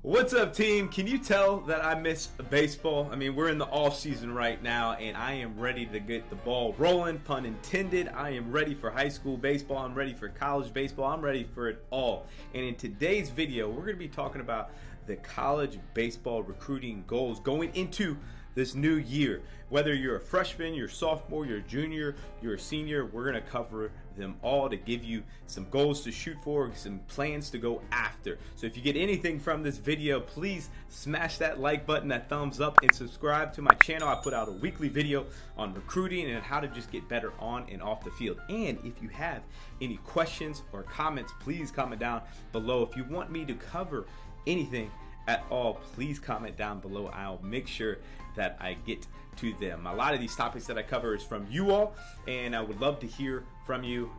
What's up, team? Can you tell that I miss baseball? I mean, we're in the off season right now, and I am ready to get the ball rolling, pun intended. I am ready for high school baseball. I'm ready for college baseball. I'm ready for it all. And in today's video, we're going to be talking about the college baseball recruiting goals going into this new year. Whether you're a freshman, you're a sophomore, you're a junior, you're a senior, we're going to cover them all to give you some goals to shoot for, some plans to go after. So if you get anything from this video, please smash that like button, that thumbs up, and subscribe to my channel. I put out a weekly video on recruiting and how to just get better on and off the field. And if you have any questions or comments, please comment down below. If you want me to cover anything at all, please comment down below. I'll make sure that I get to them. A lot of these topics that I cover is from you all, and I would love to hear from you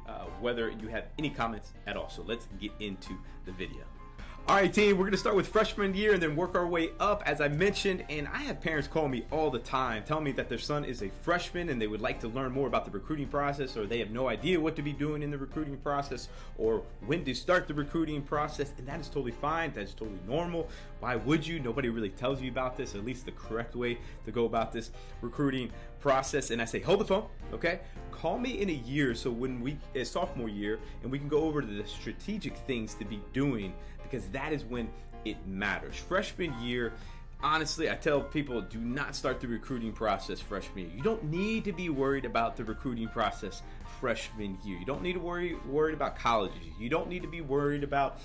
whether you have any comments at all. So let's get into the video. All right, team, we're going to start with freshman year and then work our way up, as I mentioned. And I have parents call me all the time telling me that their son is a freshman and they would like to learn more about the recruiting process, or they have no idea what to be doing in the recruiting process or when to start the recruiting process. And that is totally fine. That is totally normal. Why would you? Nobody really tells you about this, at least the correct way to go about this recruiting process. And I say, hold the phone, okay? Call me in a year, so when we sophomore year, and we can go over the strategic things to be doing, because that is when it matters. Freshman year, honestly, I tell people, do not start the recruiting process freshman year. You don't need to be worried about the recruiting process freshman year. You don't need to worried about colleges. You don't need to be worried about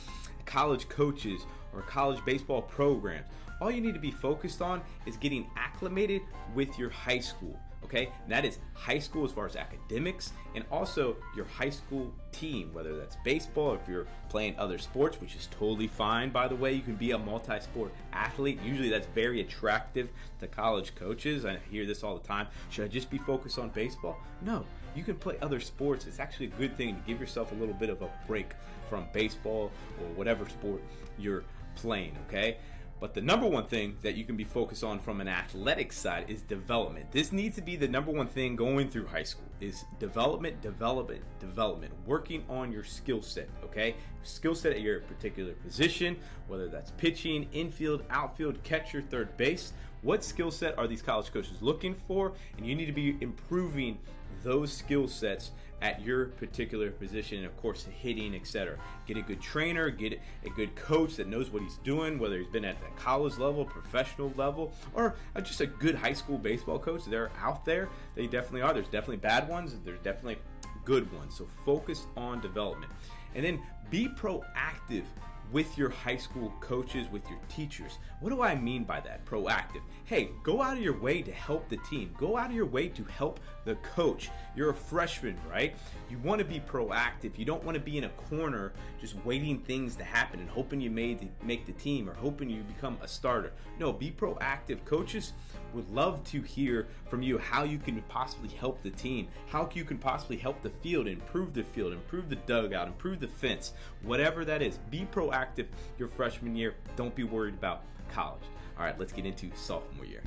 college coaches or college baseball programs. All you need to be focused on is getting acclimated with your high school. Okay, and that is high school as far as academics, and also your high school team, whether that's baseball, if you're playing other sports, which is totally fine, by the way. You can be a multi-sport athlete. Usually that's very attractive to college coaches. I hear this all the time. Should I just be focused on baseball? No, you can play other sports. It's actually a good thing to give yourself a little bit of a break from baseball or whatever sport you're playing, okay? But the number one thing that you can be focused on from an athletic side is development. This needs to be the number one thing going through high school, is development, working on your skill set, okay? Skill set at your particular position, whether that's pitching, infield, outfield, catcher, third base. What skill set are these college coaches looking for? And you need to be improving those skill sets at your particular position, and of course hitting, etc. Get a good trainer, get a good coach that knows what he's doing, whether he's been at the college level, professional level, or just a good high school baseball coach. They're out there. They definitely are. There's definitely bad ones. There's definitely good ones. So focus on development. And then be proactive with your high school coaches, with your teachers. What do I mean by that? Proactive. Hey, go out of your way to help the team. Go out of your way to help the coach. You're a freshman, right? You want to be proactive. You don't want to be in a corner just waiting things to happen and hoping you make the team or hoping you become a starter. No, be proactive. Coaches would love to hear from you how you can possibly help the team, how you can possibly help the field, improve the dugout, improve the fence, whatever that is. Be proactive your freshman year. Don't be worried about college. All right, let's get into sophomore year.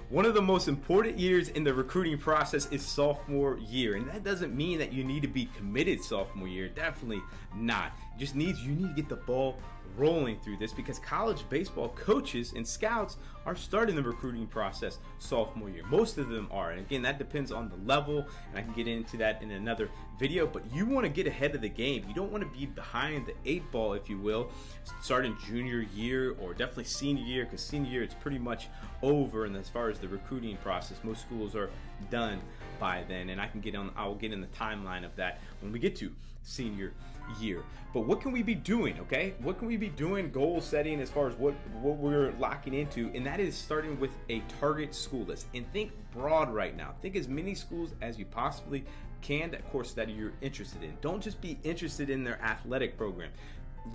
One of the most important years in the recruiting process is sophomore year, and that doesn't mean that you need to be committed sophomore year. Definitely not. You need to get the ball rolling through this, because college baseball coaches and scouts are starting the recruiting process sophomore year. Most of them are, and again, that depends on the level, and I can get into that in another video. But you want to get ahead of the game. You don't want to be behind the 8 ball, if you will, starting junior year or definitely senior year, because senior year it's pretty much over. And as far as the recruiting process, most schools are done by then, and I will get in the timeline of that when we get to senior year. But what can we be doing, okay? What can we be doing goal setting as far as what we're locking into? And that is starting with a target school list. And think broad right now. Think as many schools as you possibly can, of course, that you're interested in. Don't just be interested in their athletic program.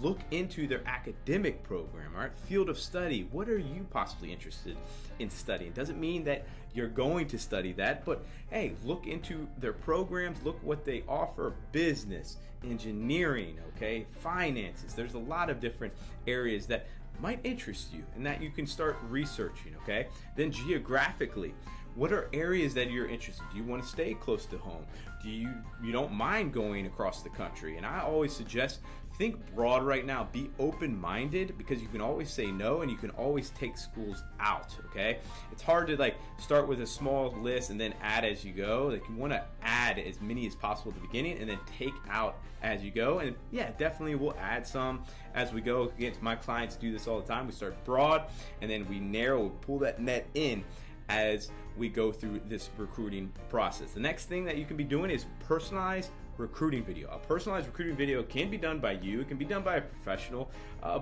Look into their academic program, all right? Field of study. What are you possibly interested in studying? Doesn't mean that you're going to study that, but hey, look into their programs, look what they offer: business, engineering, okay, finances. There's a lot of different areas that might interest you and that you can start researching, okay? Then geographically, what are areas that you're interested in? Do you want to stay close to home? You don't mind going across the country? And I always suggest think broad right now. Be open-minded, because you can always say no and you can always take schools out, okay? It's hard to like start with a small list and then add as you go. Like, you want to add as many as possible at the beginning and then take out as you go. And yeah, definitely we'll add some as we go. Again, my clients do this all the time. We start broad and then we narrow, we pull that net in as we go through this recruiting process. The next thing that you can be doing is personalized recruiting video. A personalized recruiting video can be done by you, it can be done by a professional,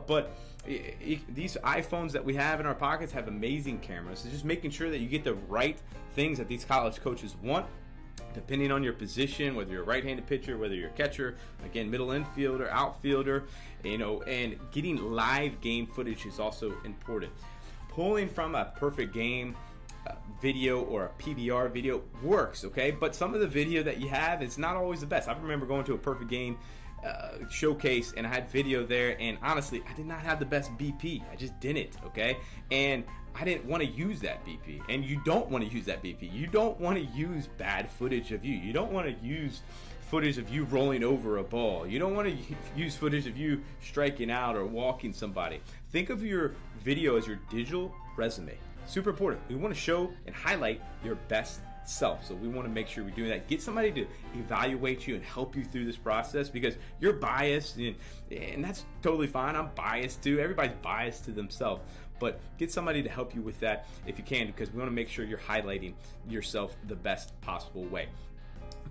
but these iPhones that we have in our pockets have amazing cameras. So just making sure that you get the right things that these college coaches want, depending on your position, whether you're a right-handed pitcher, whether you're a catcher, again, middle infielder, outfielder, and getting live game footage is also important. Pulling from a perfect game video or a PBR video works, okay? But some of the video that you have is not always the best. I remember going to a perfect game showcase and I had video there, and honestly, I did not have the best BP. I just didn't, okay? And I didn't want to use that BP, and you don't want to use that BP. You don't want to use bad footage of you. You don't want to use footage of you rolling over a ball. You don't want to use footage of you striking out or walking somebody. Think of your video as your digital resume. Super important. We want to show and highlight your best self. So we want to make sure we do that. Get somebody to evaluate you and help you through this process, because you're biased, and that's totally fine. I'm biased too. Everybody's biased to themselves. But get somebody to help you with that if you can, because we want to make sure you're highlighting yourself the best possible way.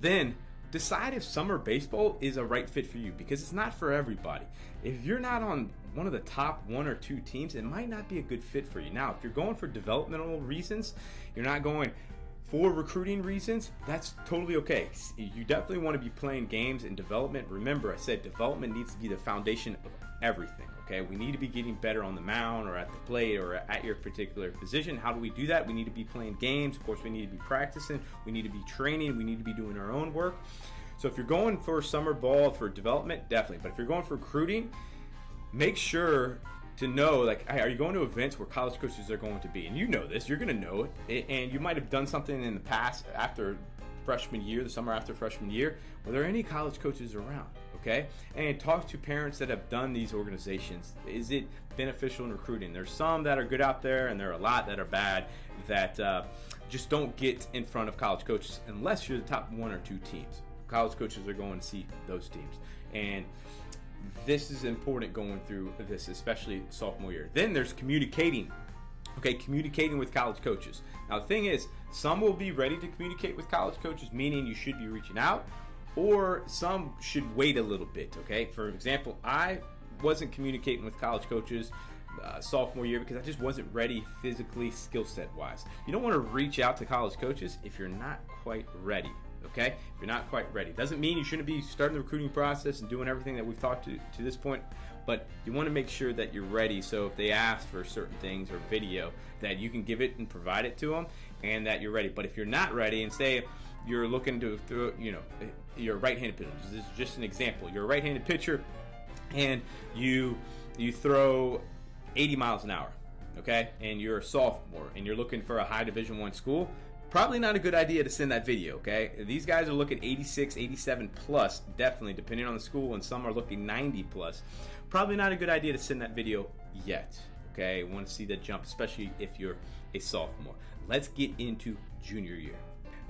Then decide if summer baseball is a right fit for you, because it's not for everybody. If you're not on one of the top 1 or 2 teams, it might not be a good fit for you. Now, if you're going for developmental reasons, you're not going for recruiting reasons, that's totally okay. You definitely want to be playing games in development. Remember, I said development needs to be the foundation of everything, okay? We need to be getting better on the mound or at the plate or at your particular position. How do we do that? We need to be playing games. Of course, we need to be practicing. We need to be training. We need to be doing our own work. So if you're going for summer ball for development, definitely. But if you're going for recruiting, make sure to know, like, are you going to events where college coaches are going to be? And you know this, you're going to know it. And you might have done something in the past after freshman year, the summer after freshman year. Were there any college coaches around? Okay? And talk to parents that have done these organizations. Is it beneficial in recruiting? There's some that are good out there, and there are a lot that are bad that just don't get in front of college coaches unless you're the top 1 or 2 teams. College coaches are going to see those teams. And this is important going through this, especially sophomore year. Then there's communicating. Okay, communicating with college coaches. Now the thing is, some will be ready to communicate with college coaches, meaning you should be reaching out, or some should wait a little bit, okay? For example, I wasn't communicating with college coaches sophomore year because I just wasn't ready physically, skill set wise. You don't want to reach out to college coaches if you're not quite ready. Okay, if you're not quite ready, doesn't mean you shouldn't be starting the recruiting process and doing everything that we've talked to this point, but you want to make sure that you're ready. So if they ask for certain things or video, that you can give it and provide it to them, and that you're ready. But if you're not ready, and say you're looking to throw, you're a right-handed pitcher. This is just an example. You're a right-handed pitcher, and you throw 80 miles an hour. Okay, and you're a sophomore, and you're looking for a high Division I school. Probably not a good idea to send that video, okay? These guys are looking 86, 87 plus, definitely, depending on the school, and some are looking 90 plus. Probably not a good idea to send that video yet, okay? I want to see that jump, especially if you're a sophomore. Let's get into junior year.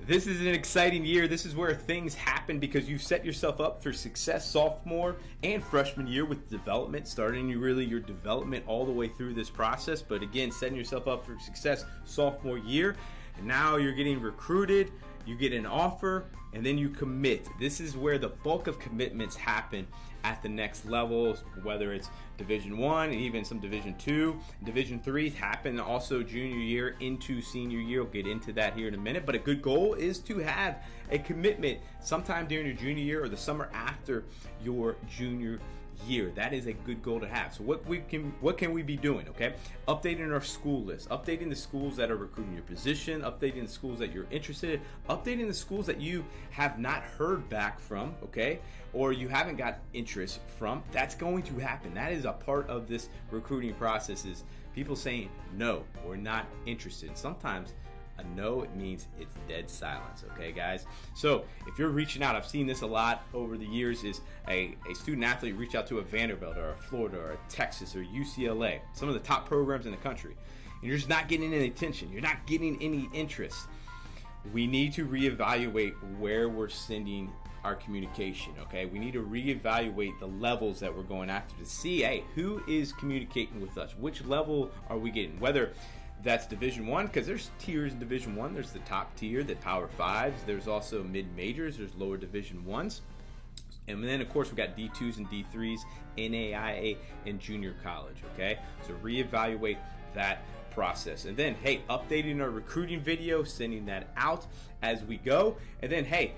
This is an exciting year. This is where things happen because you've set yourself up for success sophomore and freshman year with development, starting your development all the way through this process. But again, setting yourself up for success sophomore year. And now you're getting recruited, you get an offer, and then you commit. This is where the bulk of commitments happen at the next levels, whether it's Division I and even some Division II. Division III happen also junior year into senior year. We'll get into that here in a minute. But a good goal is to have a commitment sometime during your junior year or the summer after your junior year. That is a good goal to have. So what can we be doing? Okay, updating our school list, updating the schools that are recruiting your position, updating the schools that you're interested in, updating the schools that you have not heard back from, okay, or you haven't got interest from. That's going to happen. That is a part of this recruiting process, is people saying no, we're not interested. Sometimes A no, it means it's dead silence, okay, guys? So if you're reaching out, I've seen this a lot over the years, is a student athlete reach out to a Vanderbilt or a Florida or a Texas or UCLA, some of the top programs in the country, and you're just not getting any attention. You're not getting any interest. We need to reevaluate where we're sending our communication, okay? We need to reevaluate the levels that we're going after to see, hey, who is communicating with us? Which level are we getting? Whether that's Division One, because there's tiers in Division One. There's the top tier, the Power Fives. There's also mid-majors. There's lower Division Ones. And then, of course, we got D2s and D3s, NAIA, and junior college, okay? So reevaluate that process. And then, hey, updating our recruiting video, sending that out as we go. And then, hey,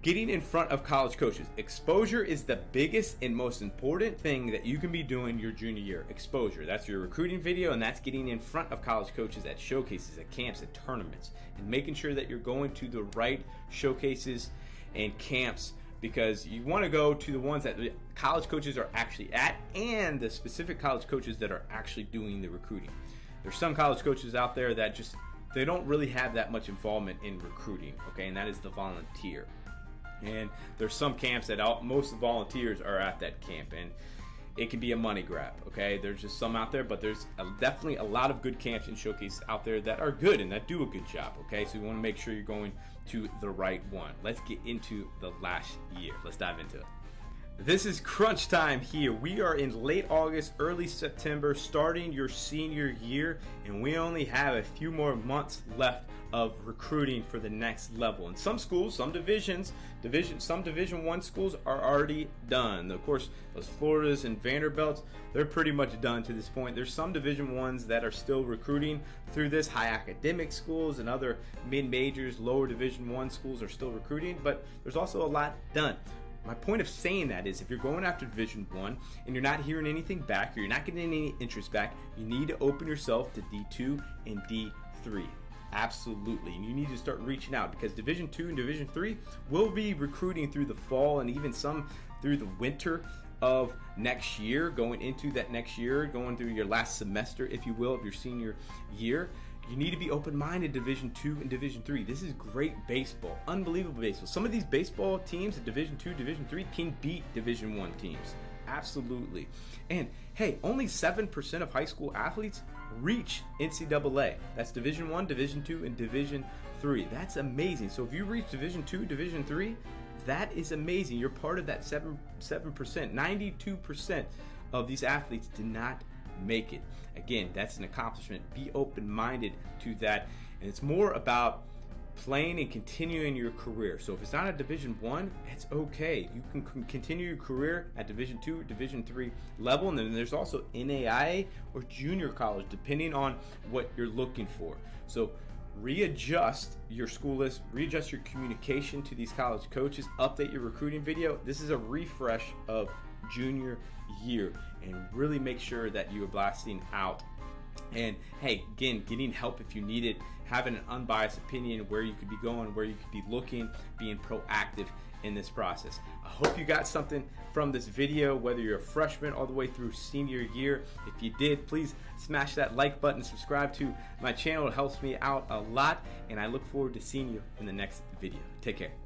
getting in front of college coaches. Exposure is the biggest and most important thing that you can be doing your junior year. Exposure. That's your recruiting video, and that's getting in front of college coaches at showcases, at camps, at tournaments, and making sure that you're going to the right showcases and camps, because you want to go to the ones that the college coaches are actually at and the specific college coaches that are actually doing the recruiting. There's some college coaches out there that just, they don't really have that much involvement in recruiting, okay, and that is the volunteer. And there's some camps that most of the volunteers are at that camp, and it can be a money grab, okay? There's just some out there, but there's definitely a lot of good camps and showcases out there that are good and that do a good job, okay? So you want to make sure you're going to the right one. Let's get into the last year. Let's dive into it. This is crunch time here. We are in late August, early September, starting your senior year, and we only have a few more months left of recruiting for the next level. And some schools, some Division 1 schools are already done. Of course, those Floridas and Vanderbilts, they're pretty much done to this point. There's some Division 1s that are still recruiting through this. High academic schools and other mid-majors, lower Division 1 schools are still recruiting, but there's also a lot done. My point of saying that is, if you're going after Division 1 and you're not hearing anything back, or you're not getting any interest back, you need to open yourself to D2 and D3. Absolutely. And you need to start reaching out, because Division 2 and Division 3 will be recruiting through the fall and even some through the winter of next year, going into that next year, going through your last semester, if you will, of your senior year. You need to be open-minded, Division 2 and Division 3. This is great baseball, unbelievable baseball. Some of these baseball teams at Division 2, Division 3 can beat Division 1 teams. Absolutely. And hey, only 7% of high school athletes reach NCAA. That's Division 1, Division 2, and Division 3. That's amazing. So if you reach Division 2, Division 3, that is amazing. You're part of that 7%. 92% of these athletes did not make it. Again, that's an accomplishment. Be open-minded to that. And it's more about playing and continuing your career. So if it's not at Division 1, it's okay. You can continue your career at Division 2 or Division 3 level. And then there's also NAIA or junior college, depending on what you're looking for. So readjust your school list, readjust your communication to these college coaches, update your recruiting video. This is a refresh of junior year, and really make sure that you are blasting out. And hey, again, getting help if you need it, having an unbiased opinion where you could be going, where you could be looking, being proactive in this process. I hope you got something from this video, whether you're a freshman all the way through senior year. If you did, please smash that like button, subscribe to my channel. It helps me out a lot, and I look forward to seeing you in the next video. Take care.